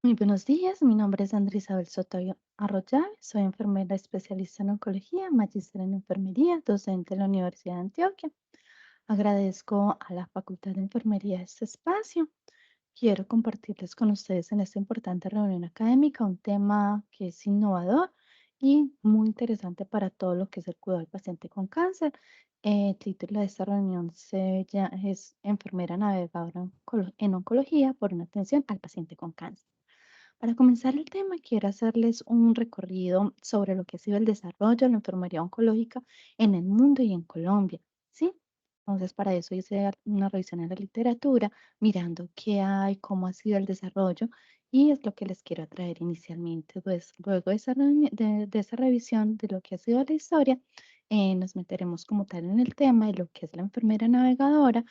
Muy buenos días, mi nombre es Andrea Isabel Soto Arroyave, soy enfermera especialista en oncología, magíster en enfermería, docente en la Universidad de Antioquia. Agradezco a la Facultad de Enfermería este espacio. Quiero compartirles con ustedes en esta importante reunión académica un tema que es innovador y muy interesante para todo lo que es el cuidado del paciente con cáncer. El título de esta reunión es Enfermera Navegadora en Oncología por una atención al paciente con cáncer. Para comenzar el tema, quiero hacerles un recorrido sobre lo que ha sido el desarrollo de la enfermería oncológica en el mundo y en Colombia, ¿sí? Entonces, para eso hice una revisión en la literatura, mirando qué hay, cómo ha sido el desarrollo, y es lo que les quiero traer inicialmente. Pues, luego de de esa revisión de lo que ha sido la historia, nos meteremos como tal en el tema de lo que es la enfermera navegadora,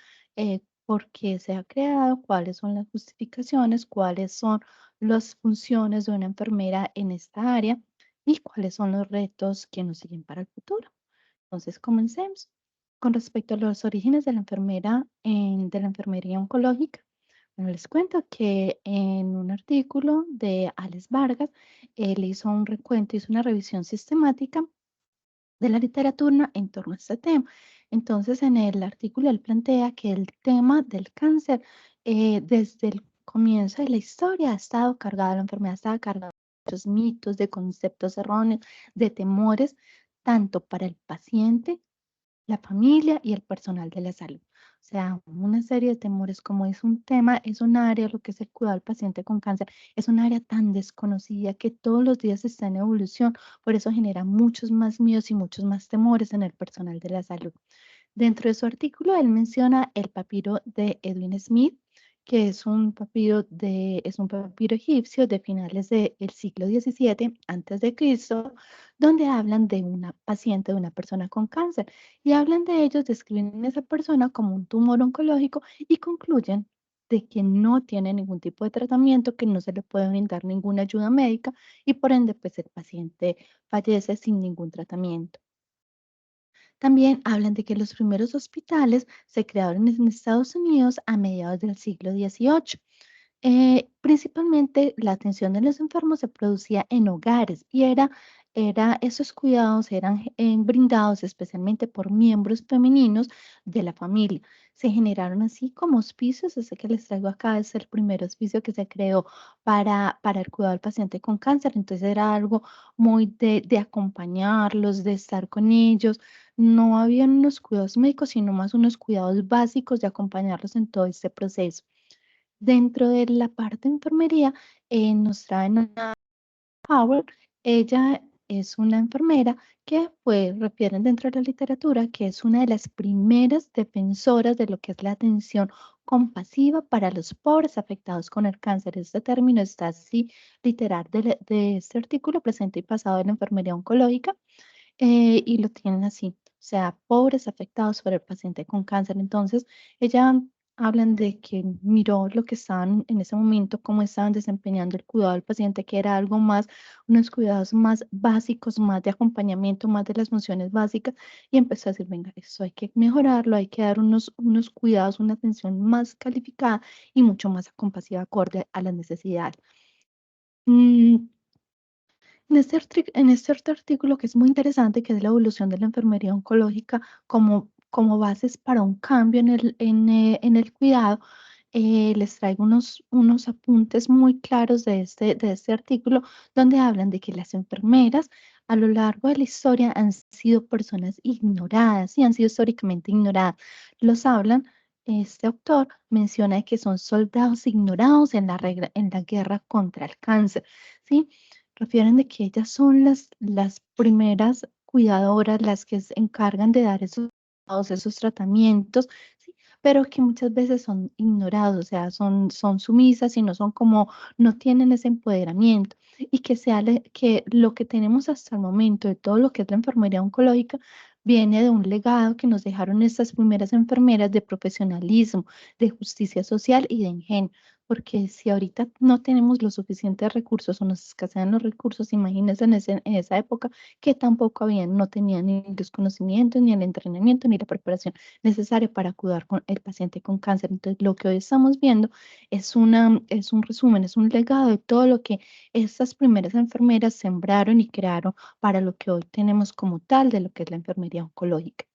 por qué se ha creado, cuáles son las justificaciones, cuáles son las funciones de una enfermera en esta área y cuáles son los retos que nos siguen para el futuro. Entonces, comencemos. Con respecto a los orígenes de la de la enfermería oncológica, bueno, les cuento que en un artículo de Alex Vargas, él hizo un recuento, hizo una revisión sistemática de la literatura en torno a este tema. Entonces, en el artículo él plantea que el tema del cáncer, desde el comienzo de la historia ha estado cargado, la enfermedad ha estado cargada de muchos mitos, de conceptos erróneos, de temores, tanto para el paciente, la familia y el personal de la salud. O sea, una serie de temores, como es un tema, es un área, lo que es el cuidado al paciente con cáncer, es un área tan desconocida que todos los días está en evolución, por eso genera muchos más miedos y muchos más temores en el personal de la salud. Dentro de su artículo, él menciona el papiro de Edwin Smith, que es un papiro egipcio de finales del siglo XVII antes de Cristo, donde hablan de una paciente, de una persona con cáncer, y hablan de ellos, describen a esa persona como un tumor oncológico y concluyen de que no tiene ningún tipo de tratamiento, que no se le puede brindar ninguna ayuda médica y por ende, pues el paciente fallece sin ningún tratamiento. También hablan de que los primeros hospitales se crearon en Estados Unidos a mediados del siglo XVIII. Principalmente la atención de los enfermos se producía en hogares y esos cuidados eran brindados especialmente por miembros femeninos de la familia. Se generaron así como hospicios, ese que les traigo acá es el primer hospicio que se creó para el cuidado del paciente con cáncer, entonces era algo muy de acompañarlos, de estar con ellos. No habían unos cuidados médicos, sino más unos cuidados básicos de acompañarlos en todo este proceso. Dentro de la parte de enfermería, nos traen a Howard. Ella es una enfermera que, pues, refieren dentro de la literatura que es una de las primeras defensoras de lo que es la atención compasiva para los pobres afectados con el cáncer. Este término está así literal de este artículo presente y pasado de la enfermería oncológica, y lo tienen así, o sea, pobres afectados por el paciente con cáncer. Entonces, ella hablan de que miró lo que estaban en ese momento, cómo estaban desempeñando el cuidado del paciente, que era algo más, unos cuidados más básicos, más de acompañamiento, más de las funciones básicas, y empezó a decir, venga, eso hay que mejorarlo, hay que dar unos cuidados, una atención más calificada y mucho más compasiva, acorde a las necesidades. Mm, en este otro artículo que es muy interesante, que es la evolución de la enfermería oncológica como bases para un cambio en el cuidado, les traigo unos apuntes muy claros de este artículo, donde hablan de que las enfermeras a lo largo de la historia han sido personas ignoradas y han sido históricamente ignoradas. Los hablan, este autor menciona que son soldados ignorados en en la guerra contra el cáncer, ¿sí? Refieren de que ellas son las primeras cuidadoras, las que se encargan de dar esos tratamientos, ¿sí? Pero que muchas veces son ignorados, o sea, son sumisas y no son como, no tienen ese empoderamiento. Y que lo que tenemos hasta el momento de todo lo que es la enfermería oncológica viene de un legado que nos dejaron estas primeras enfermeras de profesionalismo, de justicia social y de ingenio. porque si ahorita no tenemos los suficientes recursos o nos escasean los recursos, imagínense en esa época que tampoco habían, no tenían ni los conocimientos, ni el entrenamiento, ni la preparación necesaria para cuidar con el paciente con cáncer. Entonces, lo que hoy estamos viendo es un resumen, es un legado de todo lo que estas primeras enfermeras sembraron y crearon para lo que hoy tenemos como tal de lo que es la enfermería oncológica.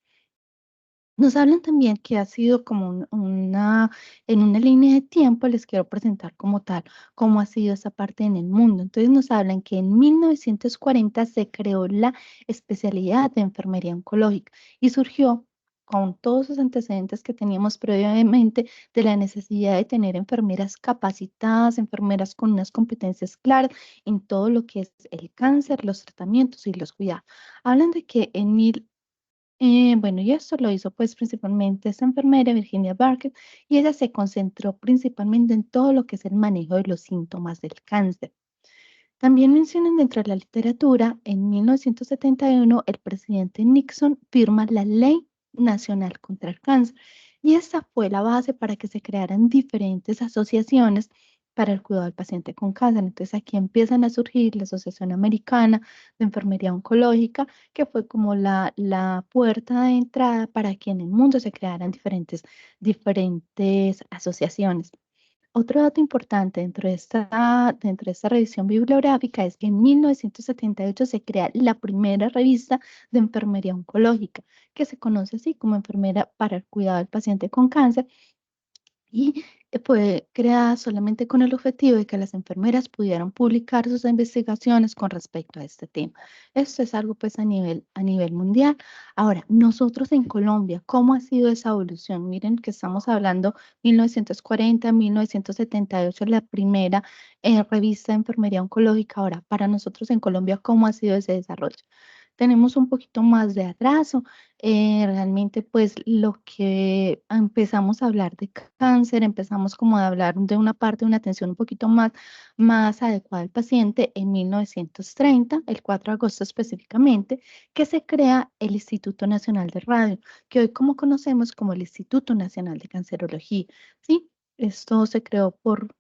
Nos hablan también que ha sido como en una línea de tiempo, les quiero presentar como tal, cómo ha sido esa parte en el mundo. Entonces nos hablan que en 1940 se creó la especialidad de enfermería oncológica y surgió con todos los antecedentes que teníamos previamente de la necesidad de tener enfermeras capacitadas, enfermeras con unas competencias claras en todo lo que es el cáncer, los tratamientos y los cuidados. Hablan de que bueno, y esto lo hizo pues principalmente esta enfermera, Virginia Barker, y ella se concentró principalmente en todo lo que es el manejo de los síntomas del cáncer. También mencionan dentro de la literatura, en 1971 el presidente Nixon firma la Ley Nacional contra el Cáncer y esta fue la base para que se crearan diferentes asociaciones para el cuidado del paciente con cáncer. Entonces aquí empiezan a surgir la Asociación Americana de Enfermería Oncológica, que fue como la puerta de entrada para que en el mundo se crearan diferentes asociaciones. Otro dato importante dentro de esta revisión bibliográfica es que en 1978 se crea la primera revista de enfermería oncológica, que se conoce así como Enfermera para el Cuidado del Paciente con Cáncer, y fue creada solamente con el objetivo de que las enfermeras pudieran publicar sus investigaciones con respecto a este tema. Esto es algo pues a nivel mundial. Ahora, nosotros en Colombia, ¿cómo ha sido esa evolución? Miren que estamos hablando 1940, 1978, la primera revista de enfermería oncológica. Ahora, para nosotros en Colombia, ¿cómo ha sido ese desarrollo? Tenemos un poquito más de atraso. Realmente, pues lo que empezamos a hablar de cáncer, empezamos como a hablar de una parte, de una atención un poquito más adecuada al paciente en 1930, el 4 de agosto específicamente, que se crea el Instituto Nacional de Radio, que hoy como conocemos como el Instituto Nacional de Cancerología, ¿sí? Esto se creó por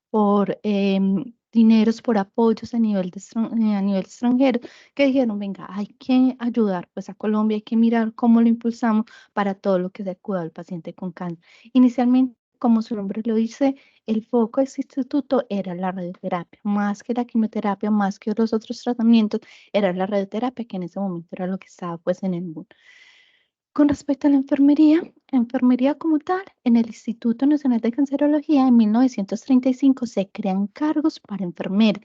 dineros, por apoyos a nivel extranjero, que dijeron, venga, hay que ayudar pues a Colombia, hay que mirar cómo lo impulsamos para todo lo que es el cuidado del paciente con cáncer. Inicialmente, como su nombre lo dice, el foco de este instituto era la radioterapia, más que la quimioterapia, más que los otros tratamientos, era la radioterapia, que en ese momento era lo que estaba pues en el mundo. Con respecto a la enfermería como tal, en el Instituto Nacional de Cancerología en 1935 se crean cargos para enfermeras.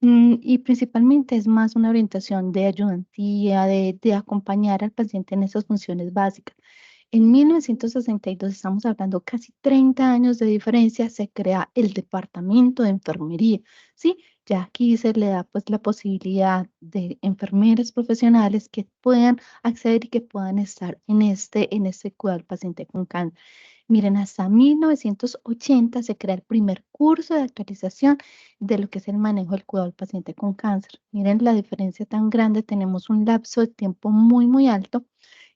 Y principalmente es más una orientación de ayudantía, de acompañar al paciente en esas funciones básicas. En 1962, estamos hablando casi 30 años de diferencia, se crea el Departamento de Enfermería, ¿sí? Ya aquí se le da pues la posibilidad de enfermeras profesionales que puedan acceder y que puedan estar en este cuidado del paciente con cáncer. Miren, hasta 1980 se crea el primer curso de actualización de lo que es el manejo del cuidado del paciente con cáncer. Miren la diferencia tan grande, tenemos un lapso de tiempo muy alto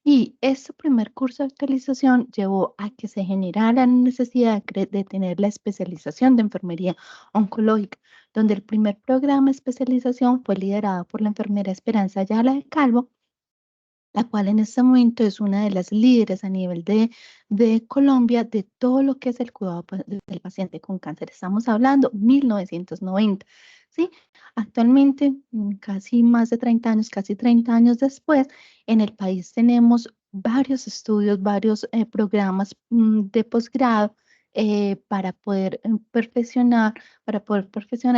y este primer curso de actualización llevó a que se generara la necesidad de tener la especialización de enfermería oncológica, donde el primer programa de especialización fue liderado por la enfermera Esperanza Ayala de Calvo, la cual en este momento es una de las líderes a nivel de Colombia de todo lo que es el cuidado del paciente con cáncer. Estamos hablando 1990, ¿sí? Actualmente, casi más de 30 años, casi 30 años después, en el país tenemos varios estudios, varios programas de posgrado para poder perfeccionar,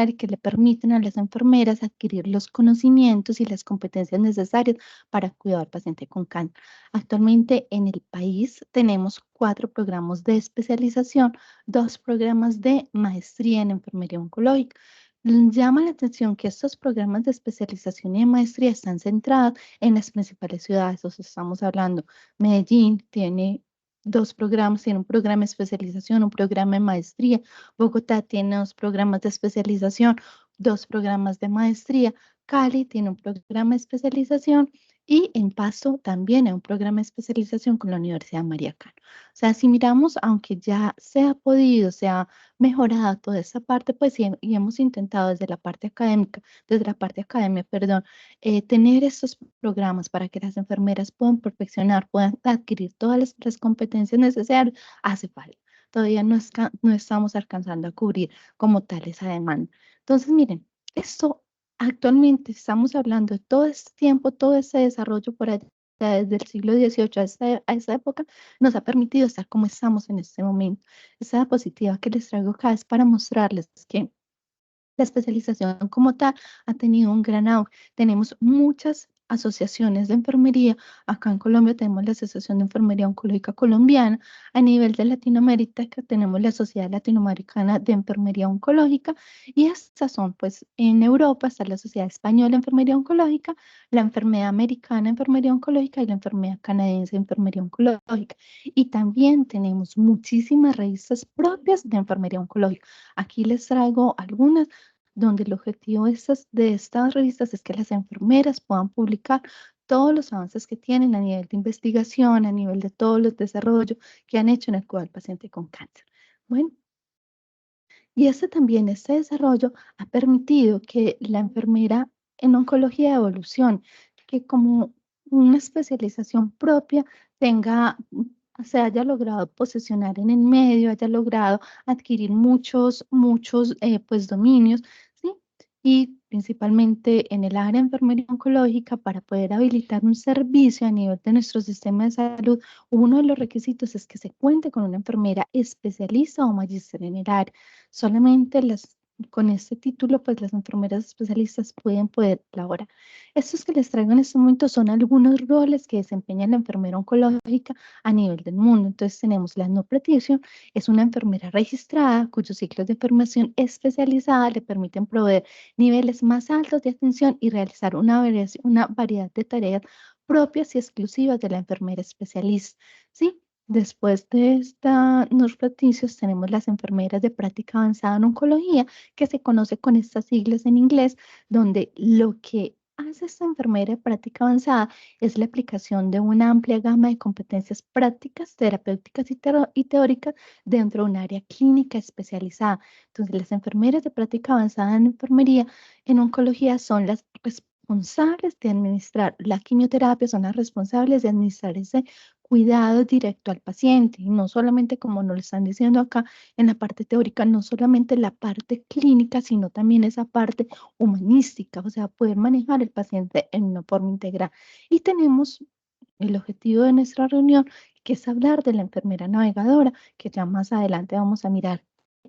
y que le permiten a las enfermeras adquirir los conocimientos y las competencias necesarias para cuidar al paciente con cáncer. Actualmente en el país tenemos 4 programas de especialización, 2 programas de maestría en enfermería oncológica. Llama la atención que estos programas de especialización y de maestría están centrados en las principales ciudades. O sea, estamos hablando, Medellín tiene 2 programas, tiene un programa de especialización, un programa de maestría. Bogotá tiene 2 programas de especialización, 2 programas de maestría. Cali tiene un programa de especialización Y en Pasto también hay un programa de especialización con la Universidad María Cano. O sea, si miramos, aunque ya se ha podido, se ha mejorado toda esa parte, pues sí, y hemos intentado desde la parte académica, desde la parte academia, perdón, tener estos programas para que las enfermeras puedan perfeccionar, puedan adquirir todas las competencias necesarias, hace falta. Todavía no estamos alcanzando a cubrir como tal esa demanda. Entonces, miren, esto actualmente estamos hablando de todo este tiempo, todo ese desarrollo por allá desde el siglo XVIII a esta época, nos ha permitido estar como estamos en este momento. Esa diapositiva que les traigo acá es para mostrarles que la especialización como tal ha tenido un gran auge. Tenemos muchas asociaciones de enfermería. Acá en Colombia tenemos la Asociación de Enfermería Oncológica Colombiana. A nivel de Latinoamérica que tenemos la Sociedad Latinoamericana de Enfermería Oncológica. Y estas son, pues, en Europa está la Sociedad Española de Enfermería Oncológica, la Enfermedad Americana de Enfermería Oncológica y la Enfermedad Canadiense de Enfermería Oncológica. Y también tenemos muchísimas revistas propias de enfermería oncológica. Aquí les traigo algunas donde el objetivo de estas revistas es que las enfermeras puedan publicar todos los avances que tienen a nivel de investigación, a nivel de todos los desarrollos que han hecho en el cuidado del paciente con cáncer. Bueno, y este desarrollo ha permitido que la enfermera en oncología evolucione, que como una especialización propia tenga, se haya logrado posicionar en el medio, haya logrado adquirir muchos pues dominios, ¿sí? Y principalmente en el área de enfermería oncológica para poder habilitar un servicio a nivel de nuestro sistema de salud, uno de los requisitos es que se cuente con una enfermera especialista o magíster en el área. Solamente con este título, pues las enfermeras especialistas pueden poder laborar. Estos que les traigo en este momento son algunos roles que desempeña la enfermera oncológica a nivel del mundo. Entonces tenemos la no practitioner, es una enfermera registrada cuyos ciclos de formación especializada le permiten proveer niveles más altos de atención y realizar una variedad de tareas propias y exclusivas de la enfermera especialista. ¿Sí? Después de esta nurse practitioners tenemos las enfermeras de práctica avanzada en oncología, que se conoce con estas siglas en inglés, donde lo que hace esta enfermera de práctica avanzada es la aplicación de una amplia gama de competencias prácticas, terapéuticas y teóricas dentro de un área clínica especializada. Entonces, las enfermeras de práctica avanzada en enfermería en oncología son las responsables de administrar la quimioterapia, son las responsables de administrar ese cuidado directo al paciente, y no solamente como nos lo están diciendo acá en la parte teórica, no solamente la parte clínica, sino también esa parte humanística, o sea, poder manejar el paciente en una forma integral. Y tenemos el objetivo de nuestra reunión, que es hablar de la enfermera navegadora, que ya más adelante vamos a mirar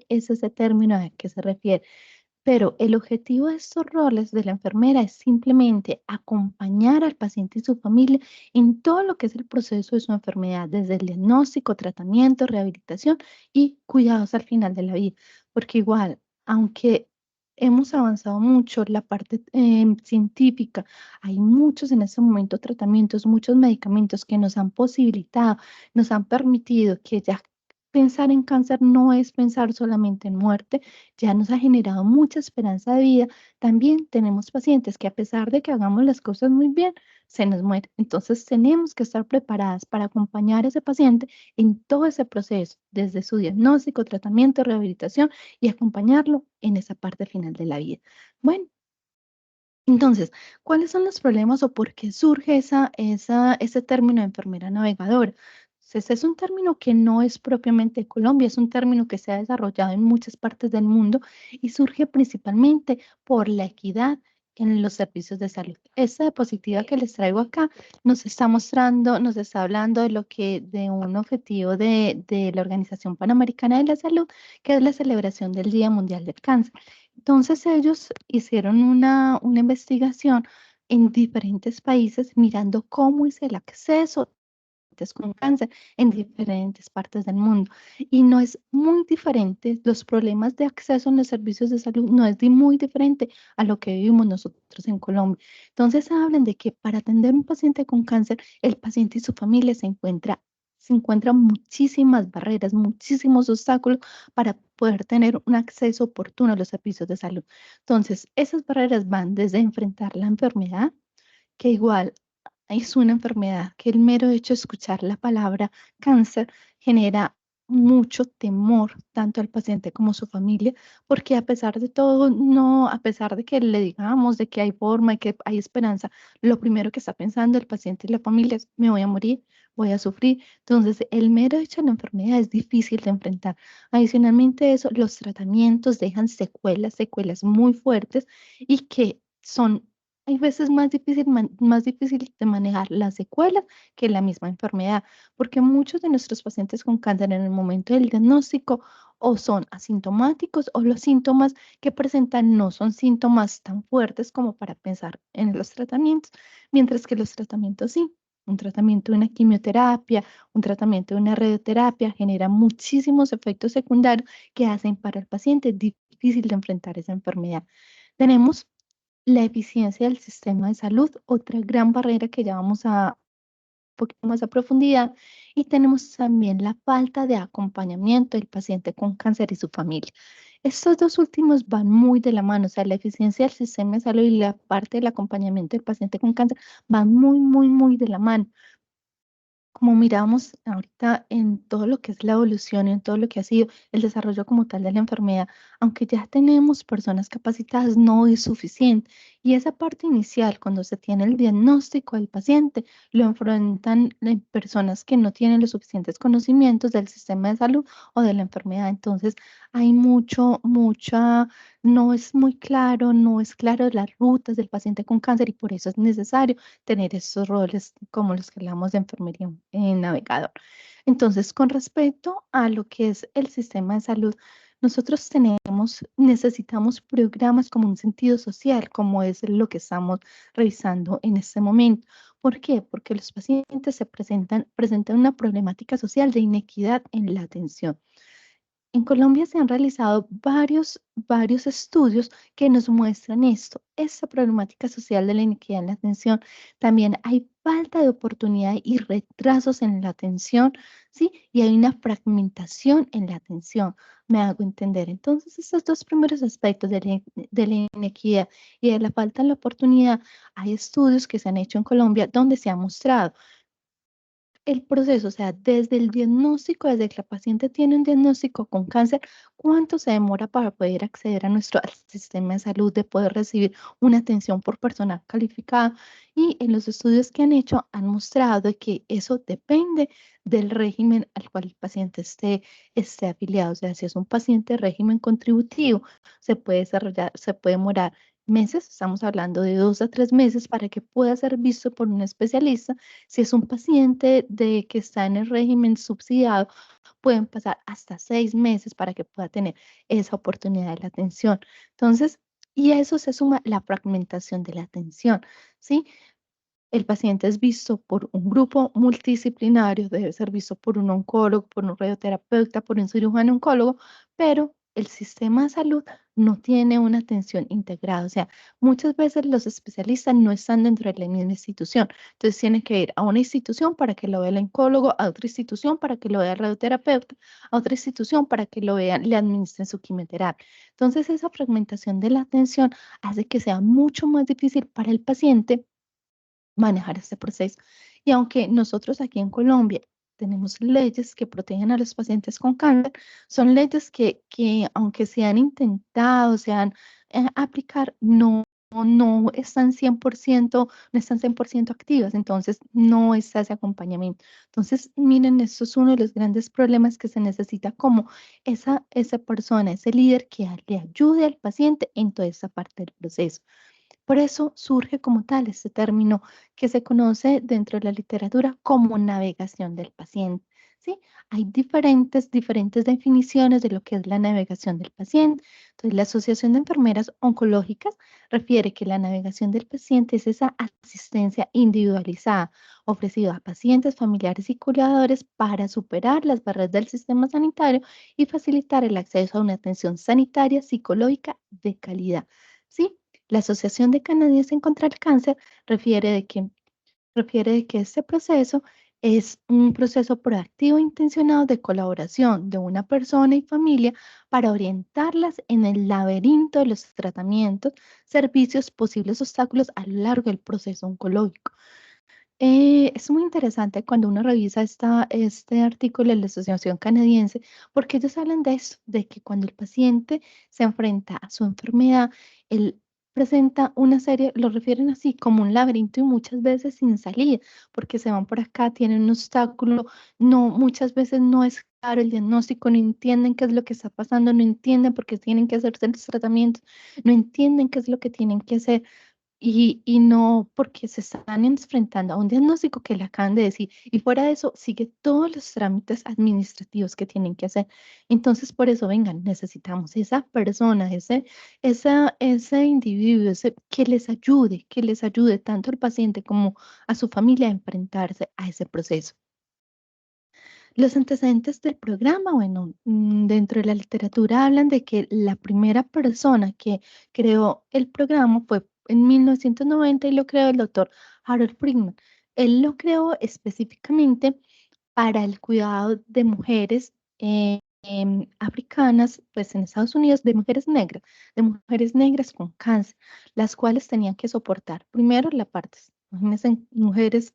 es ese término a qué se refiere. Pero el objetivo de estos roles de la enfermera es simplemente acompañar al paciente y su familia en todo lo que es el proceso de su enfermedad, desde el diagnóstico, tratamiento, rehabilitación y cuidados al final de la vida. Porque igual, aunque hemos avanzado mucho la parte científica, hay muchos en este momento tratamientos, muchos medicamentos que nos han posibilitado, nos han permitido que ya pensar en cáncer no es pensar solamente en muerte, ya nos ha generado mucha esperanza de vida. También tenemos pacientes que a pesar de que hagamos las cosas muy bien, se nos muere. Entonces tenemos que estar preparadas para acompañar a ese paciente en todo ese proceso, desde su diagnóstico, tratamiento, rehabilitación y acompañarlo en esa parte final de la vida. Bueno, entonces, ¿cuáles son los problemas o por qué surge ese término de enfermera navegadora? Entonces, es un término que no es propiamente de Colombia, es un término que se ha desarrollado en muchas partes del mundo y surge principalmente por la equidad en los servicios de salud. Esta diapositiva que les traigo acá nos está mostrando, nos está hablando de un objetivo de la Organización Panamericana de la Salud, que es la celebración del Día Mundial del Cáncer. Entonces ellos hicieron una investigación en diferentes países mirando cómo es el acceso con cáncer en diferentes partes del mundo. Y no es muy diferente, los problemas de acceso en los servicios de salud no es muy diferente a lo que vivimos nosotros en Colombia. Entonces hablan de que para atender un paciente con cáncer, el paciente y su familia se encuentran muchísimas barreras, muchísimos obstáculos para poder tener un acceso oportuno a los servicios de salud. Entonces, esas barreras van desde enfrentar la enfermedad, que igual es una enfermedad que el mero hecho de escuchar la palabra cáncer genera mucho temor, tanto al paciente como a su familia, porque a pesar de todo, no, a pesar de que le digamos de que hay forma y que hay esperanza, lo primero que está pensando el paciente y la familia es, me voy a morir, voy a sufrir. Entonces, el mero hecho de la enfermedad es difícil de enfrentar. Adicionalmente a eso, los tratamientos dejan secuelas, secuelas muy fuertes y que son hay veces más difícil de manejar las secuelas que la misma enfermedad, porque muchos de nuestros pacientes con cáncer en el momento del diagnóstico o son asintomáticos o los síntomas que presentan no son síntomas tan fuertes como para pensar en los tratamientos, mientras que los tratamientos sí. Un tratamiento de una quimioterapia, un tratamiento de una radioterapia genera muchísimos efectos secundarios que hacen para el paciente difícil de enfrentar esa enfermedad. Tenemos la eficiencia del sistema de salud, otra gran barrera que ya vamos a un poquito más a profundidad, y tenemos también la falta de acompañamiento del paciente con cáncer y su familia. Estos dos últimos van muy de la mano, o sea, la eficiencia del sistema de salud y la parte del acompañamiento del paciente con cáncer van muy, muy, muy de la mano. Como miramos ahorita en todo lo que es la evolución, en todo lo que ha sido el desarrollo como tal de la enfermedad, aunque ya tenemos personas capacitadas, no es suficiente. Y esa parte inicial, cuando se tiene el diagnóstico del paciente, lo enfrentan personas que no tienen los suficientes conocimientos del sistema de salud o de la enfermedad. Entonces, hay no es muy claro, no es claro las rutas del paciente con cáncer y por eso es necesario tener estos roles como los que hablamos de enfermería en navegador. Entonces, con respecto a lo que es el sistema de salud, nosotros necesitamos programas como un sentido social, como es lo que estamos revisando en este momento. ¿Por qué? Porque los pacientes presentan una problemática social de inequidad en la atención. En Colombia se han realizado varios estudios que nos muestran esto, esta problemática social de la inequidad en la atención. También hay falta de oportunidad y retrasos en la atención, ¿sí? Y hay una fragmentación en la atención, me hago entender. Entonces, estos dos primeros aspectos de la inequidad y de la falta de la oportunidad, hay estudios que se han hecho en Colombia donde se ha mostrado el proceso, o sea, desde el diagnóstico, desde que la paciente tiene un diagnóstico con cáncer, cuánto se demora para poder acceder a al sistema de salud, de poder recibir una atención por personal calificada. Y en los estudios que han hecho han mostrado de que eso depende del régimen al cual el paciente esté afiliado. O sea, si es un paciente de régimen contributivo, se puede demorar meses, estamos hablando de 2 a 3 meses para que pueda ser visto por un especialista. Si es un paciente que está en el régimen subsidiado, pueden pasar hasta 6 meses para que pueda tener esa oportunidad de la atención. Entonces, y a eso se suma la fragmentación de la atención, ¿sí? El paciente es visto por un grupo multidisciplinario, debe ser visto por un oncólogo, por un radioterapeuta, por un cirujano oncólogo, pero el sistema de salud no tiene una atención integrada. O sea, muchas veces los especialistas no están dentro de la misma institución. Entonces tienen que ir a una institución para que lo vea el oncólogo, a otra institución para que lo vea el radioterapeuta, a otra institución para que lo vean, le administren su quimioterapia. Entonces esa fragmentación de la atención hace que sea mucho más difícil para el paciente manejar este proceso. Y aunque nosotros aquí en Colombia tenemos leyes que protegen a los pacientes con cáncer, son leyes que aunque se han intentado, se han aplicar, no están 100%, no están 100% activas, entonces no está ese acompañamiento. Entonces, miren, esto es uno de los grandes problemas que se necesita como esa persona, ese líder que le ayude al paciente en toda esa parte del proceso. Por eso surge como tal este término que se conoce dentro de la literatura como navegación del paciente. ¿Sí? Hay diferentes definiciones de lo que es la navegación del paciente. Entonces, la Asociación de Enfermeras Oncológicas refiere que la navegación del paciente es esa asistencia individualizada ofrecida a pacientes, familiares y cuidadores para superar las barreras del sistema sanitario y facilitar el acceso a una atención sanitaria psicológica de calidad. ¿Sí? La Asociación de Canadienses contra el Cáncer refiere de que este proceso es un proceso proactivo e intencionado de colaboración de una persona y familia para orientarlas en el laberinto de los tratamientos, servicios, posibles obstáculos a lo largo del proceso oncológico. Es muy interesante cuando uno revisa este artículo de la Asociación Canadiense, porque ellos hablan de eso, de que cuando el paciente se enfrenta a su enfermedad, él presenta una serie, lo refieren así, como un laberinto y muchas veces sin salida, porque se van por acá, tienen un obstáculo, no, muchas veces no es claro el diagnóstico, no entienden qué es lo que está pasando, no entienden por qué tienen que hacerse los tratamientos, no entienden qué es lo que tienen que hacer. Y no porque se están enfrentando a un diagnóstico que le acaban de decir, y fuera de eso, sigue todos los trámites administrativos que tienen que hacer. Entonces, por eso, vengan, necesitamos esa persona, ese individuo, que les ayude tanto al paciente como a su familia a enfrentarse a ese proceso. Los antecedentes del programa, bueno, dentro de la literatura hablan de que la primera persona que creó el programa fue en 1990 y lo creó el doctor Harold Friedman. Él lo creó específicamente para el cuidado de mujeres africanas, pues en Estados Unidos, de mujeres negras con cáncer, las cuales tenían que soportar primero la parte, imagínense, mujeres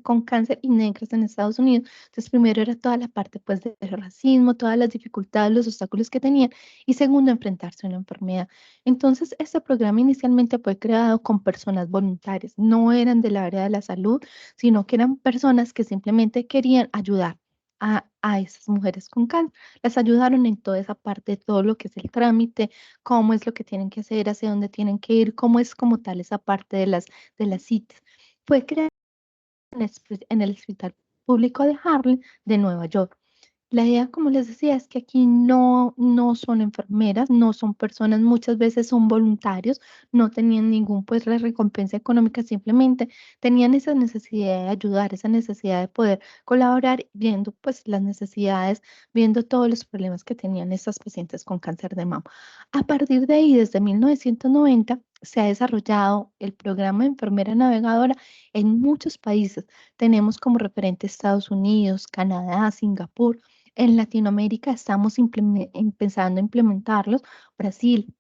con cáncer y negras en Estados Unidos. Entonces, primero era toda la parte pues del racismo, todas las dificultades, los obstáculos que tenían, y segundo, enfrentarse a una enfermedad. Entonces, este programa inicialmente fue creado con personas voluntarias, no eran del área de la salud, sino que eran personas que simplemente querían ayudar a esas mujeres con cáncer. Las ayudaron en toda esa parte, todo lo que es el trámite, cómo es lo que tienen que hacer, hacia dónde tienen que ir, cómo es como tal esa parte de las citas. Fue creado en el Hospital Público de Harlem de Nueva York. La idea, como les decía, es que aquí no son enfermeras, no son personas, muchas veces son voluntarios, no tenían ningún, pues, recompensa económica, simplemente tenían esa necesidad de ayudar, esa necesidad de poder colaborar, viendo, pues, las necesidades, viendo todos los problemas que tenían estas pacientes con cáncer de mama. A partir de ahí, desde 1990, se ha desarrollado el programa de enfermera navegadora en muchos países. Tenemos como referente Estados Unidos, Canadá, Singapur. En Latinoamérica estamos empezando a implementarlos. Brasil.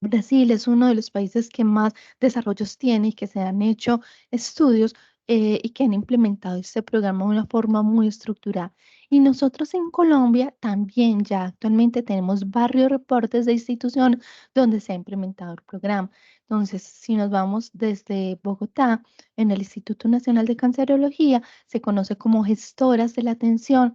Brasil es uno de los países que más desarrollos tiene y que se han hecho estudios y que han implementado este programa de una forma muy estructurada. Y nosotros en Colombia también ya actualmente tenemos varios reportes de instituciones donde se ha implementado el programa. Entonces, si nos vamos desde Bogotá, en el Instituto Nacional de Cancerología, se conoce como gestoras de la atención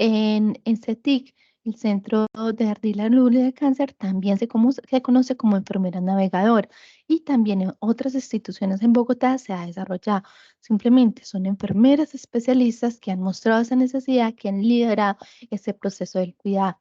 en CETIC, el Centro de Ardila Lule de Cáncer, también se conoce como enfermera navegadora, y también en otras instituciones en Bogotá se ha desarrollado. Simplemente son enfermeras especialistas que han mostrado esa necesidad, que han liderado ese proceso del cuidado.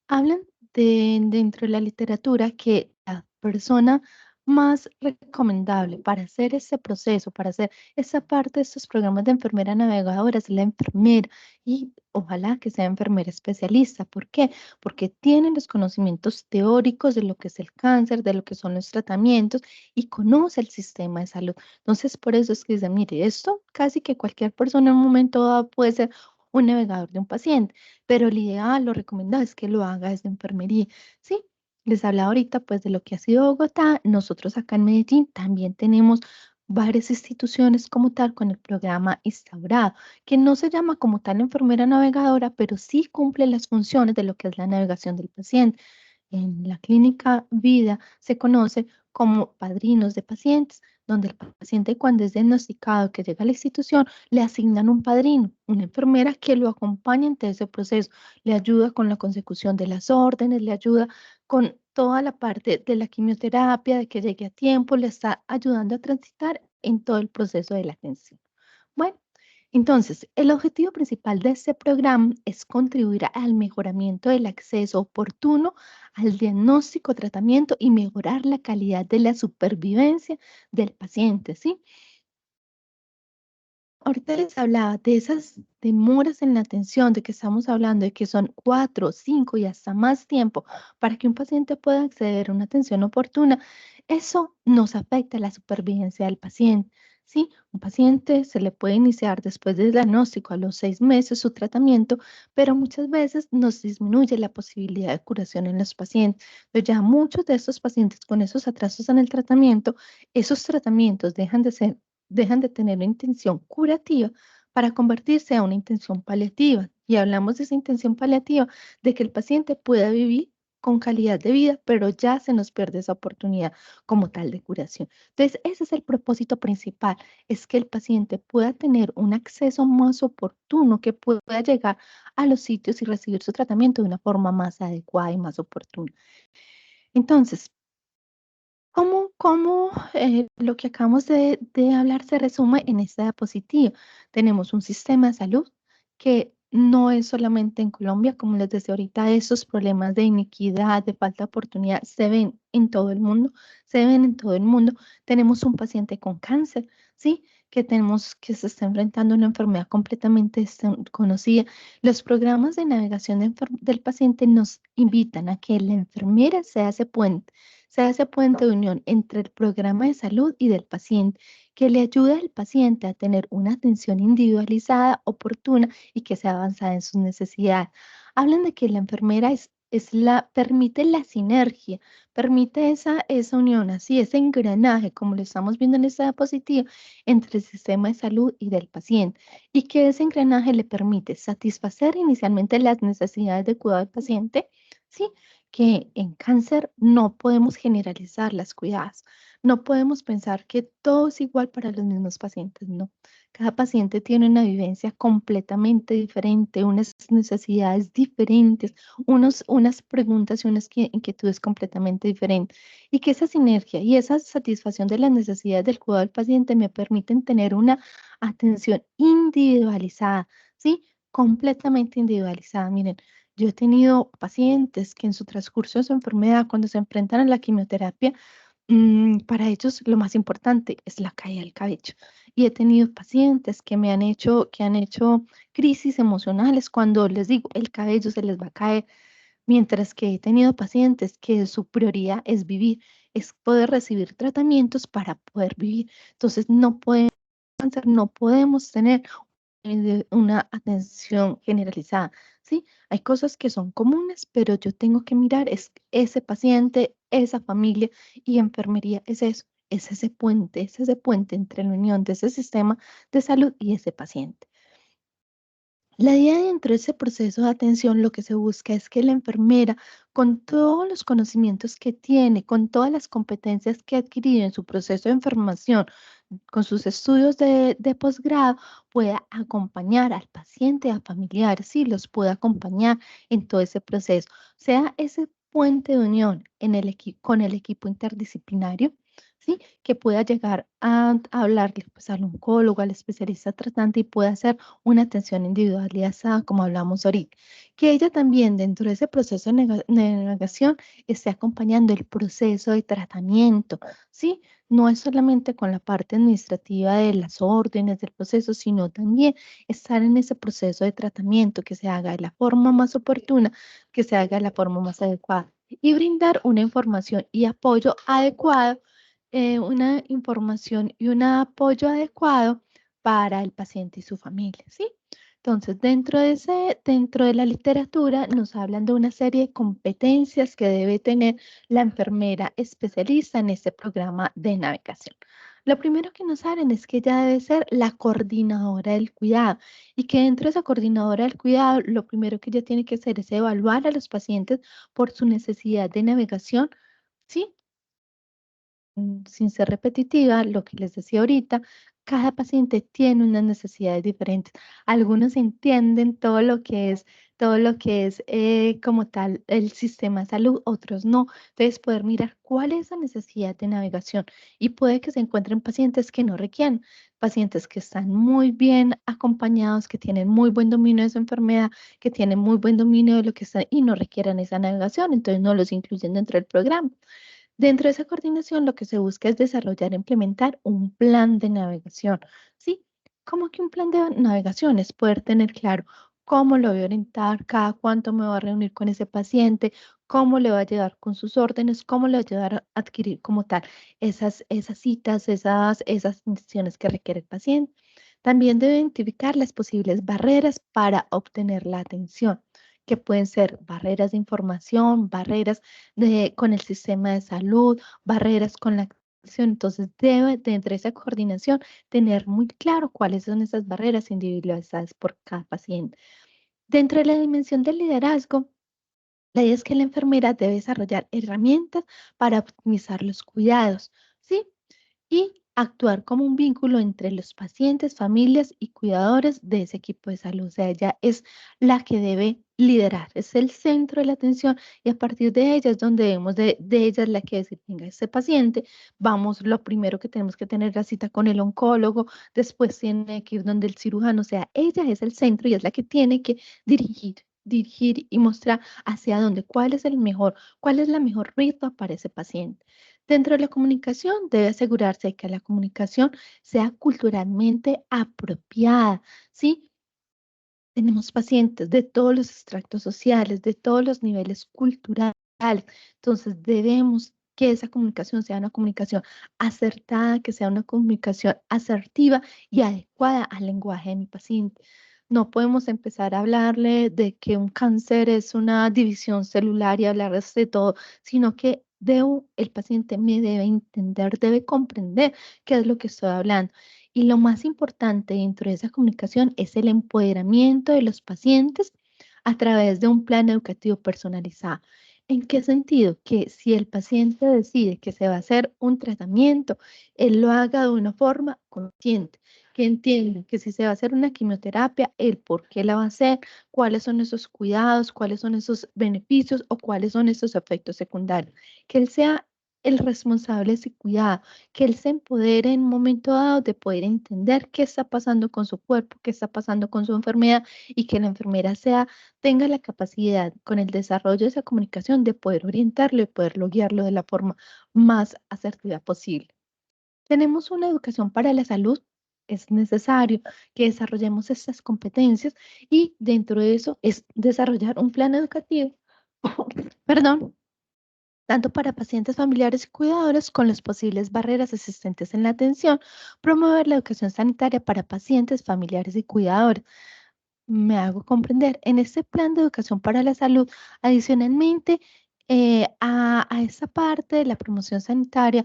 Hablan dentro de la literatura que la persona más recomendable para hacer ese proceso, para hacer esa parte de estos programas de enfermera navegadora es la enfermera, y ojalá que sea enfermera especialista. ¿Por qué? Porque tienen los conocimientos teóricos de lo que es el cáncer, de lo que son los tratamientos, y conoce el sistema de salud. Entonces, por eso es que dicen, mire, esto casi que cualquier persona en un momento dado puede ser un navegador de un paciente, pero el ideal, lo recomendado es que lo haga desde enfermería, ¿sí? Les hablaba ahorita pues de lo que ha sido Bogotá. Nosotros acá en Medellín también tenemos varias instituciones como tal con el programa instaurado, que no se llama como tal enfermera navegadora, pero sí cumple las funciones de lo que es la navegación del paciente. En la clínica Vida se conoce como padrinos de pacientes, donde el paciente, cuando es diagnosticado, que llega a la institución, le asignan un padrino, una enfermera que lo acompaña en todo ese proceso, le ayuda con la consecución de las órdenes, le ayuda con toda la parte de la quimioterapia, de que llegue a tiempo, le está ayudando a transitar en todo el proceso de la atención. Bueno, entonces, el objetivo principal de este programa es contribuir al mejoramiento del acceso oportuno al diagnóstico, tratamiento y mejorar la calidad de la supervivencia del paciente, ¿sí? Ahorita les hablaba de esas demoras en la atención, de que estamos hablando de que son 4, 5 y hasta más tiempo para que un paciente pueda acceder a una atención oportuna. Eso nos afecta la supervivencia del paciente, ¿sí? Un paciente se le puede iniciar después del diagnóstico a los 6 meses su tratamiento, pero muchas veces nos disminuye la posibilidad de curación en los pacientes. Pero ya muchos de estos pacientes con esos atrasos en el tratamiento, esos tratamientos dejan de ser dejan de tener una intención curativa para convertirse a una intención paliativa. Y hablamos de esa intención paliativa, de que el paciente pueda vivir con calidad de vida, pero ya se nos pierde esa oportunidad como tal de curación. Entonces, ese es el propósito principal, es que el paciente pueda tener un acceso más oportuno, que pueda llegar a los sitios y recibir su tratamiento de una forma más adecuada y más oportuna. Entonces, ¿cómo lo que acabamos de hablar se resume en esta diapositiva? Tenemos un sistema de salud que no es solamente en Colombia, como les decía ahorita, esos problemas de iniquidad, de falta de oportunidad, se ven en todo el mundo, se ven en todo el mundo. Tenemos un paciente con cáncer, ¿sí? Que se está enfrentando a una enfermedad completamente desconocida. Los programas de navegación del paciente nos invitan a que la enfermera sea ese puente de unión entre el programa de salud y del paciente, que le ayude al paciente a tener una atención individualizada, oportuna y que sea avanzada en sus necesidades. Hablan de que la enfermera permite la sinergia, permite esa unión, así, ese engranaje, como lo estamos viendo en esta diapositiva, entre el sistema de salud y del paciente, y que ese engranaje le permite satisfacer inicialmente las necesidades de cuidado del paciente, ¿sí? Que en cáncer no podemos generalizar las cuidadas, no podemos pensar que todo es igual para los mismos pacientes, no. Cada paciente tiene una vivencia completamente diferente, unas necesidades diferentes, unas preguntas y unas inquietudes completamente diferentes. Y que esa sinergia y esa satisfacción de las necesidades del cuidado del paciente me permiten tener una atención individualizada, ¿sí? Completamente individualizada. Miren, yo he tenido pacientes que en su transcurso de su enfermedad, cuando se enfrentan a la quimioterapia, para ellos lo más importante es la caída del cabello. Y he tenido pacientes que han hecho crisis emocionales cuando les digo, el cabello se les va a caer, mientras que he tenido pacientes que su prioridad es vivir, es poder recibir tratamientos para poder vivir. Entonces, no podemos tener de una atención generalizada, ¿sí? Hay cosas que son comunes, pero yo tengo que mirar es ese paciente, esa familia y enfermería es eso, es ese puente entre la unión de ese sistema de salud y ese paciente. La idea dentro de ese proceso de atención, lo que se busca es que la enfermera, con todos los conocimientos que tiene, con todas las competencias que ha adquirido en su proceso de enfermación, con sus estudios de posgrado, pueda acompañar al paciente, a familiares, sí, los pueda acompañar en todo ese proceso, sea ese puente de unión con el equipo interdisciplinario, ¿sí? Que pueda llegar a hablarle pues, al oncólogo, al especialista tratante y pueda hacer una atención individualizada, como hablamos ahorita. Que ella también, dentro de ese proceso de negación, esté acompañando el proceso de tratamiento, ¿sí? No es solamente con la parte administrativa de las órdenes del proceso, sino también estar en ese proceso de tratamiento, que se haga de la forma más oportuna, que se haga de la forma más adecuada y brindar una información y apoyo adecuado, una información y un apoyo adecuado para el paciente y su familia, ¿sí? Entonces, dentro de la literatura nos hablan de una serie de competencias que debe tener la enfermera especialista en este programa de navegación. Lo primero que nos hablan es que ella debe ser la coordinadora del cuidado y que dentro de esa coordinadora del cuidado, lo primero que ella tiene que hacer es evaluar a los pacientes por su necesidad de navegación, ¿sí? Sin ser repetitiva, lo que les decía ahorita, cada paciente tiene unas necesidades diferentes. Algunos entienden todo lo que es como tal el sistema de salud, otros no. Entonces, poder mirar cuál es la necesidad de navegación y puede que se encuentren pacientes que no requieren, pacientes que están muy bien acompañados, que tienen muy buen dominio de su enfermedad, que tienen muy buen dominio de lo que está y no requieran esa navegación, entonces no los incluyen dentro del programa. Dentro de esa coordinación, lo que se busca es desarrollar e implementar un plan de navegación, ¿sí? ¿Cómo que un plan de navegación? Es poder tener claro cómo lo voy a orientar, cada cuánto me voy a reunir con ese paciente, cómo le va a llegar con sus órdenes, cómo le va a ayudar a adquirir como tal esas citas, esas decisiones que requiere el paciente. También debe identificar las posibles barreras para obtener la atención, que pueden ser barreras de información, barreras con el sistema de salud, barreras con la Entonces, debe, dentro de esa coordinación, tener muy claro cuáles son esas barreras individualizadas por cada paciente. Dentro de la dimensión del liderazgo, la idea es que la enfermera debe desarrollar herramientas para optimizar los cuidados, ¿sí? Y actuar como un vínculo entre los pacientes, familias y cuidadores de ese equipo de salud. O sea, ella es la que debe liderar, es el centro de la atención y a partir de ella es donde debemos de ella es la que decir, venga, este paciente, vamos, lo primero que tenemos que tener la cita con el oncólogo, después tiene que ir donde el cirujano, o sea, ella es el centro y es la que tiene que dirigir y mostrar hacia dónde, cuál es la mejor ruta para ese paciente. Dentro de la comunicación, debe asegurarse de que la comunicación sea culturalmente apropiada, ¿sí? Tenemos pacientes de todos los extractos sociales, de todos los niveles culturales, entonces debemos que esa comunicación sea una comunicación acertada, que sea una comunicación asertiva y adecuada al lenguaje de mi paciente. No podemos empezar a hablarle de que un cáncer es una división celular y hablarles de todo, sino que el paciente me debe entender, debe comprender qué es lo que estoy hablando. Y lo más importante dentro de esa comunicación es el empoderamiento de los pacientes a través de un plan educativo personalizado. ¿En qué sentido? Que si el paciente decide que se va a hacer un tratamiento, él lo haga de una forma consciente, que entienda que si se va a hacer una quimioterapia, el por qué la va a hacer, cuáles son esos cuidados, cuáles son esos beneficios o cuáles son esos efectos secundarios. Que él sea el responsable de ese cuidado, que él se empodere en un momento dado de poder entender qué está pasando con su cuerpo, qué está pasando con su enfermedad y que la enfermera tenga la capacidad con el desarrollo de esa comunicación de poder orientarlo y poderlo guiarlo de la forma más asertiva posible. Tenemos una educación para la salud. Es necesario que desarrollemos estas competencias y dentro de eso es desarrollar un plan educativo, perdón, tanto para pacientes familiares y cuidadores con las posibles barreras existentes en la atención, promover la educación sanitaria para pacientes, familiares y cuidadores. Me hago comprender. En este plan de educación para la salud, adicionalmente a esa parte de la promoción sanitaria,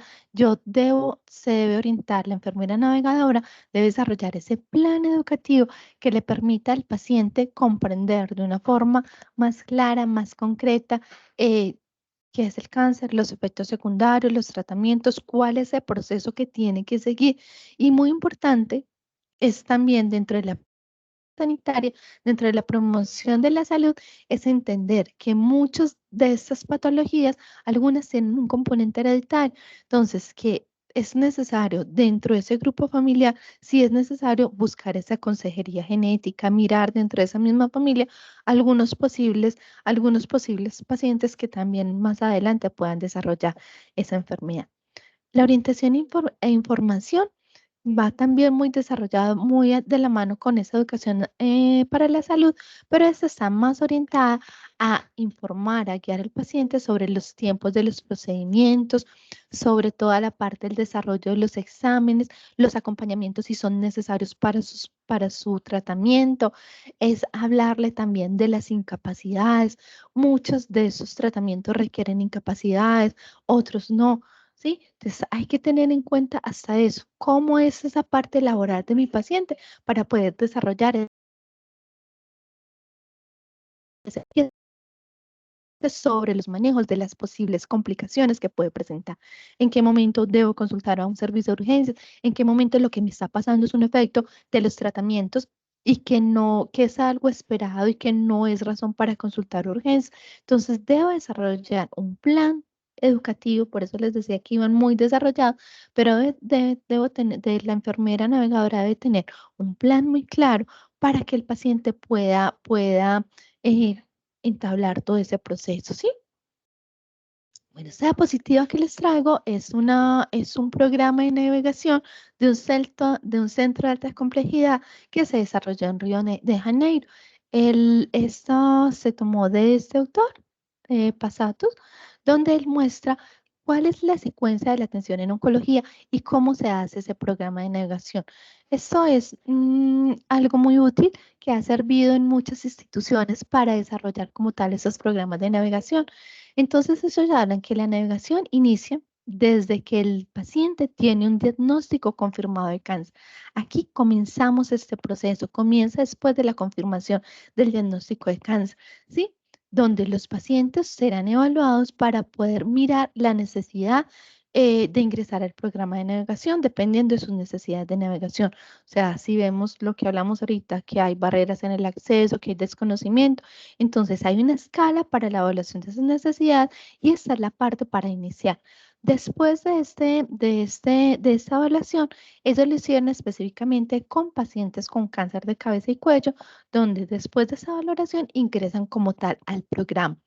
se debe orientar, la enfermera navegadora debe desarrollar ese plan educativo que le permita al paciente comprender de una forma más clara, más concreta, eh, qué es el cáncer, los efectos secundarios, los tratamientos, cuál es el proceso que tiene que seguir. Y muy importante es también dentro de la sanitaria, dentro de la promoción de la salud, es entender que muchas de estas patologías, algunas tienen un componente hereditario, entonces que es necesario dentro de ese grupo familiar, si es necesario buscar esa consejería genética, mirar dentro de esa misma familia algunos posibles pacientes que también más adelante puedan desarrollar esa enfermedad. La orientación e información va también muy desarrollado, muy de la mano con esa educación para la salud, pero esta está más orientada a informar, a guiar al paciente sobre los tiempos de los procedimientos, sobre toda la parte del desarrollo de los exámenes, los acompañamientos si son necesarios para su tratamiento, es hablarle también de las incapacidades. Muchos de esos tratamientos requieren incapacidades, otros no. ¿Sí? Entonces hay que tener en cuenta hasta eso, cómo es esa parte laboral de mi paciente para poder desarrollar ese sobre los manejos de las posibles complicaciones que puede presentar. En qué momento debo consultar a un servicio de urgencias, en qué momento lo que me está pasando es un efecto de los tratamientos y que no, que es algo esperado y que no es razón para consultar urgencias. Entonces debo desarrollar un plan educativo, por eso les decía que iban muy desarrollados, pero debo tener, la enfermera navegadora debe tener un plan muy claro para que el paciente pueda eh, entablar todo ese proceso, ¿sí? Bueno, esta diapositiva que les traigo es un programa de navegación de un centro de alta complejidad que se desarrolló en Río de Janeiro. Esto se tomó de este autor, Pasatos, donde él muestra cuál es la secuencia de la atención en oncología y cómo se hace ese programa de navegación. Esto es algo muy útil que ha servido en muchas instituciones para desarrollar como tal esos programas de navegación. Entonces, ellos hablan que la navegación inicia desde que el paciente tiene un diagnóstico confirmado de cáncer. Aquí comenzamos este proceso, comienza después de la confirmación del diagnóstico de cáncer, ¿sí? Donde los pacientes serán evaluados para poder mirar la necesidad de ingresar al programa de navegación, dependiendo de sus necesidades de navegación. O sea, si vemos lo que hablamos ahorita, que hay barreras en el acceso, que hay desconocimiento, entonces hay una escala para la evaluación de esas necesidades y esta es la parte para iniciar. Después de esta evaluación, ellos lo hicieron específicamente con pacientes con cáncer de cabeza y cuello, donde después de esa valoración ingresan como tal al programa.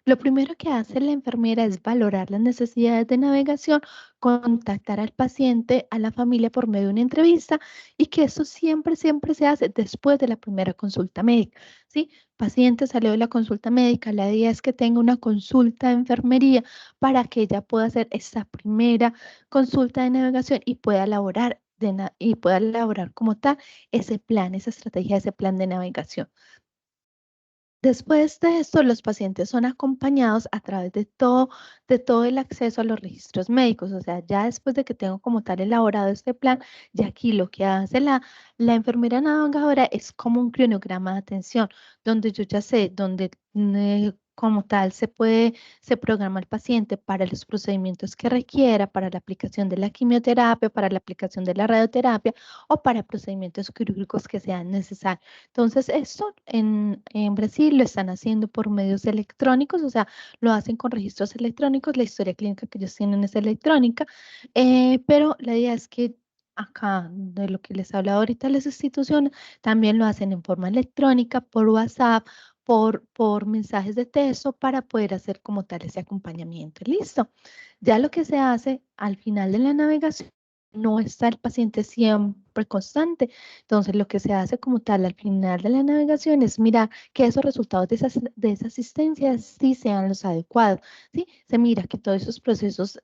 Lo primero que hace la enfermera es valorar las necesidades de navegación, contactar al paciente, a la familia por medio de una entrevista y que eso siempre se hace después de la primera consulta médica, ¿sí? Paciente salió de la consulta médica, la idea es que tenga una consulta de enfermería para que ella pueda hacer esa primera consulta de navegación y pueda elaborar, como tal ese plan, esa estrategia, ese plan de navegación. Después de esto, los pacientes son acompañados a través de todo el acceso a los registros médicos. O sea, ya después de que tengo como tal elaborado este plan, ya aquí lo que hace la enfermera navegadora es como un cronograma de atención, donde yo ya sé, donde como tal se programa el paciente para los procedimientos que requiera, para la aplicación de la quimioterapia, para la aplicación de la radioterapia o para procedimientos quirúrgicos que sean necesarios. Entonces, esto en Brasil lo están haciendo por medios electrónicos, o sea, lo hacen con registros electrónicos, la historia clínica que ellos tienen es electrónica, pero la idea es que acá, de lo que les he hablado ahorita, las instituciones también lo hacen en forma electrónica, por WhatsApp, por mensajes de texto, para poder hacer como tal ese acompañamiento. Listo. Ya lo que se hace al final de la navegación, no está el paciente siempre constante. Entonces, lo que se hace como tal al final de la navegación es mirar que esos resultados de esa asistencia sí sean los adecuados, ¿sí? Se mira que todos esos procesos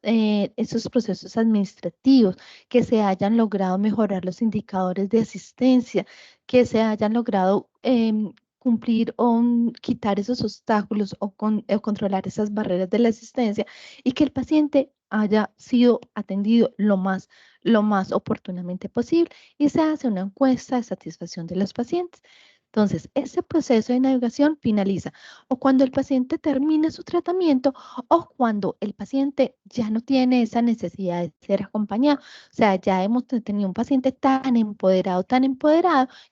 administrativos, que se hayan logrado mejorar los indicadores de asistencia, que se hayan logrado cumplir o quitar esos obstáculos o controlar esas barreras de la asistencia y que el paciente haya sido atendido lo más oportunamente posible y se hace una encuesta de satisfacción de los pacientes. Entonces, este proceso de navegación finaliza o cuando el paciente termine su tratamiento o cuando el paciente ya no tiene esa necesidad de ser acompañado. O sea, ya hemos tenido un paciente tan empoderado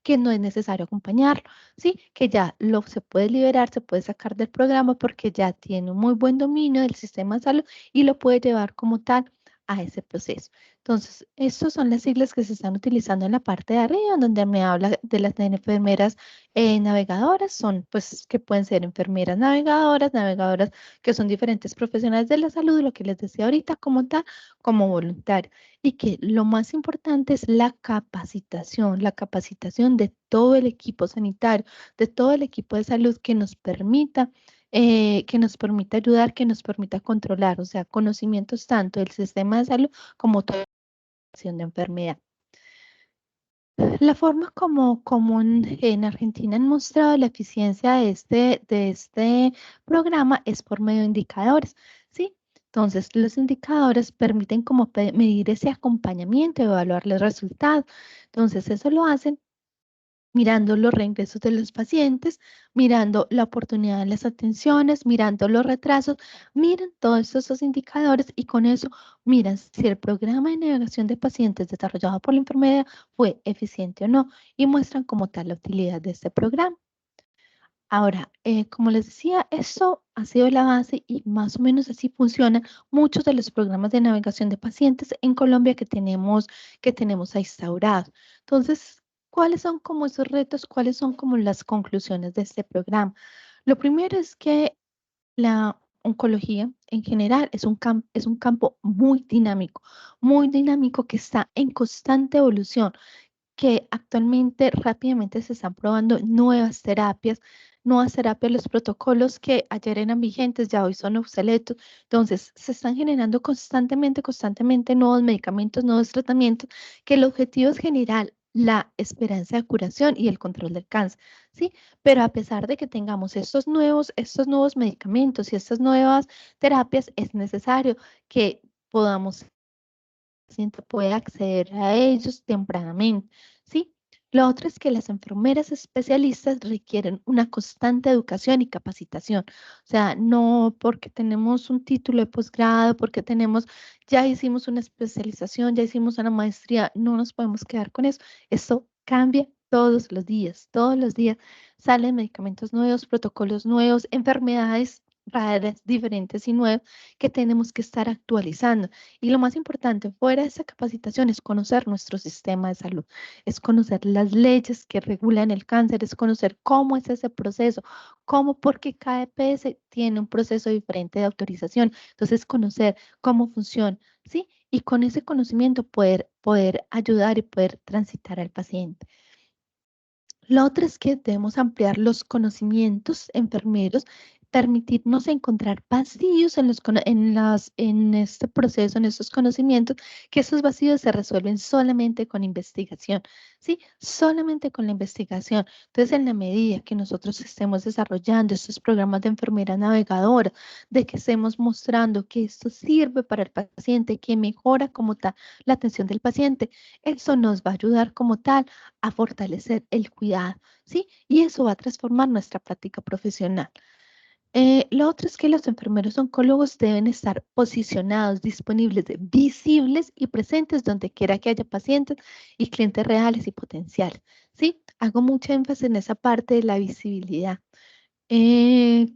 que no es necesario acompañarlo, ¿sí? Que ya se puede liberar, se puede sacar del programa porque ya tiene un muy buen dominio del sistema de salud y lo puede llevar como tal a ese proceso. Entonces, estas son las siglas que se están utilizando en la parte de arriba, donde me habla de las enfermeras navegadoras, son pues que pueden ser enfermeras navegadoras, navegadoras que son diferentes profesionales de la salud, lo que les decía ahorita como tal, como voluntario. Y que lo más importante es la capacitación de todo el equipo sanitario, de todo el equipo de salud que nos permita ayudar, que nos permita controlar, o sea, conocimientos tanto del sistema de salud como toda la acción de enfermedad. La forma como en Argentina han mostrado la eficiencia de este programa es por medio de indicadores, ¿sí? Entonces, los indicadores permiten como medir ese acompañamiento, evaluar los resultados. Entonces, eso lo hacen mirando los reingresos de los pacientes, mirando la oportunidad de las atenciones, mirando los retrasos, miran todos esos indicadores y con eso miran si el programa de navegación de pacientes desarrollado por la enfermedad fue eficiente o no y muestran como tal la utilidad de este programa. Ahora, como les decía, esto ha sido la base y más o menos así funcionan muchos de los programas de navegación de pacientes en Colombia que tenemos instaurados. Entonces, ¿cuáles son como esos retos? ¿Cuáles son como las conclusiones de este programa? Lo primero es que la oncología en general es un campo muy dinámico que está en constante evolución, que actualmente rápidamente se están probando nuevas terapias, los protocolos que ayer eran vigentes ya hoy son obsoletos. Entonces, se están generando constantemente nuevos medicamentos, nuevos tratamientos, que el objetivo es generar la esperanza de curación y el control del cáncer, ¿sí? Pero a pesar de que tengamos estos nuevos medicamentos y estas nuevas terapias, es necesario que podamos paciente puede acceder a ellos tempranamente, ¿sí? Lo otro es que las enfermeras especialistas requieren una constante educación y capacitación. O sea, no porque tenemos un título de posgrado, porque ya hicimos una especialización, ya hicimos una maestría, no nos podemos quedar con eso. Esto cambia todos los días salen medicamentos nuevos, protocolos nuevos, enfermedades raras, diferentes y nuevas que tenemos que estar actualizando. Y lo más importante, fuera de esa capacitación, es conocer nuestro sistema de salud, es conocer las leyes que regulan el cáncer, es conocer cómo es ese proceso, porque cada EPS tiene un proceso diferente de autorización. Entonces, conocer cómo funciona, ¿sí? Y con ese conocimiento poder ayudar y poder transitar al paciente. Lo otro es que debemos ampliar los conocimientos enfermeros, permitirnos encontrar vacíos en este proceso, en estos conocimientos, que esos vacíos se resuelven solamente con investigación, ¿sí? Solamente con la investigación. Entonces, en la medida que nosotros estemos desarrollando estos programas de enfermera navegadora, de que estemos mostrando que esto sirve para el paciente, que mejora como tal la atención del paciente, eso nos va a ayudar como tal a fortalecer el cuidado, ¿sí? Y eso va a transformar nuestra práctica profesional. Lo otro es que los enfermeros oncólogos deben estar posicionados, disponibles, visibles y presentes donde quiera que haya pacientes y clientes reales y potenciales, ¿sí? Hago mucho énfasis en esa parte de la visibilidad.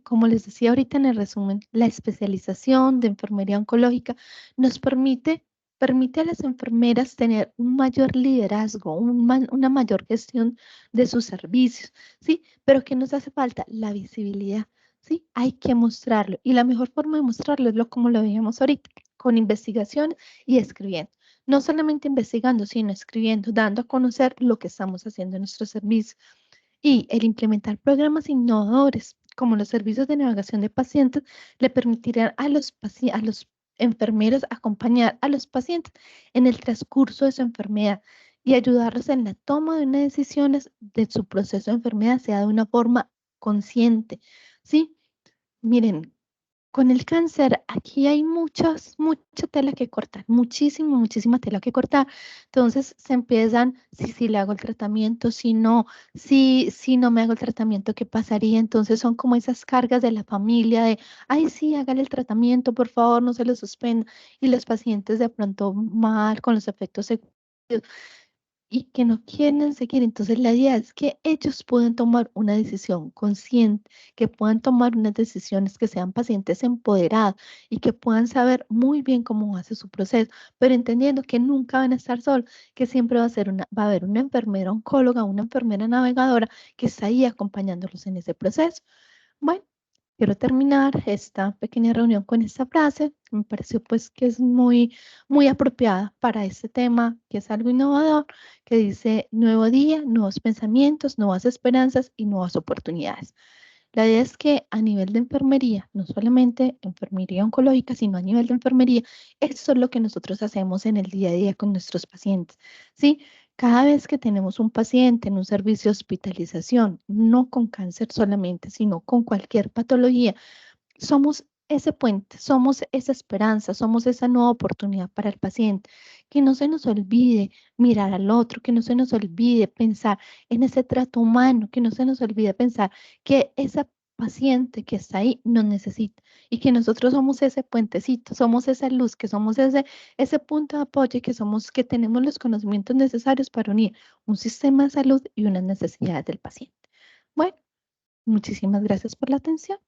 Como les decía ahorita en el resumen, la especialización de enfermería oncológica nos permite a las enfermeras tener un mayor liderazgo, una mayor gestión de sus servicios, ¿sí? Pero ¿qué nos hace falta? La visibilidad, ¿sí? Hay que mostrarlo y la mejor forma de mostrarlo es como lo veíamos ahorita, con investigación y escribiendo. No solamente investigando, sino escribiendo, dando a conocer lo que estamos haciendo en nuestros servicios. Y el implementar programas innovadores como los servicios de navegación de pacientes le permitirán a los enfermeros acompañar a los pacientes en el transcurso de su enfermedad y ayudarlos en la toma de unas decisiones de su proceso de enfermedad, sea de una forma consciente. ¿Sí? Miren, con el cáncer, aquí hay mucha tela que cortar, muchísima tela que cortar. Entonces se empiezan, si le hago el tratamiento, si no me hago el tratamiento, ¿qué pasaría? Entonces son como esas cargas de la familia de, ay, sí, hágale el tratamiento, por favor, no se lo suspenda. Y los pacientes de pronto mal con los efectos secundarios y que no quieren seguir. Entonces, la idea es que ellos puedan tomar una decisión consciente, que puedan tomar unas decisiones que sean pacientes empoderados y que puedan saber muy bien cómo hace su proceso, pero entendiendo que nunca van a estar solos, que siempre va a haber una enfermera oncóloga, una enfermera navegadora que está ahí acompañándolos en ese proceso. Bueno, quiero terminar esta pequeña reunión con esta frase. Me pareció pues que es muy apropiada para este tema, que es algo innovador, que dice nuevo día, nuevos pensamientos, nuevas esperanzas y nuevas oportunidades. La idea es que a nivel de enfermería, no solamente enfermería oncológica, sino a nivel de enfermería, eso es lo que nosotros hacemos en el día a día con nuestros pacientes, ¿sí? Cada vez que tenemos un paciente en un servicio de hospitalización, no con cáncer solamente, sino con cualquier patología, somos ese puente, somos esa esperanza, somos esa nueva oportunidad para el paciente. Que no se nos olvide mirar al otro, que no se nos olvide pensar en ese trato humano, que no se nos olvide pensar que esa paciente que está ahí nos necesita y que nosotros somos ese puentecito, somos esa luz, que somos ese punto de apoyo, que tenemos los conocimientos necesarios para unir un sistema de salud y unas necesidades del paciente. Bueno, muchísimas gracias por la atención.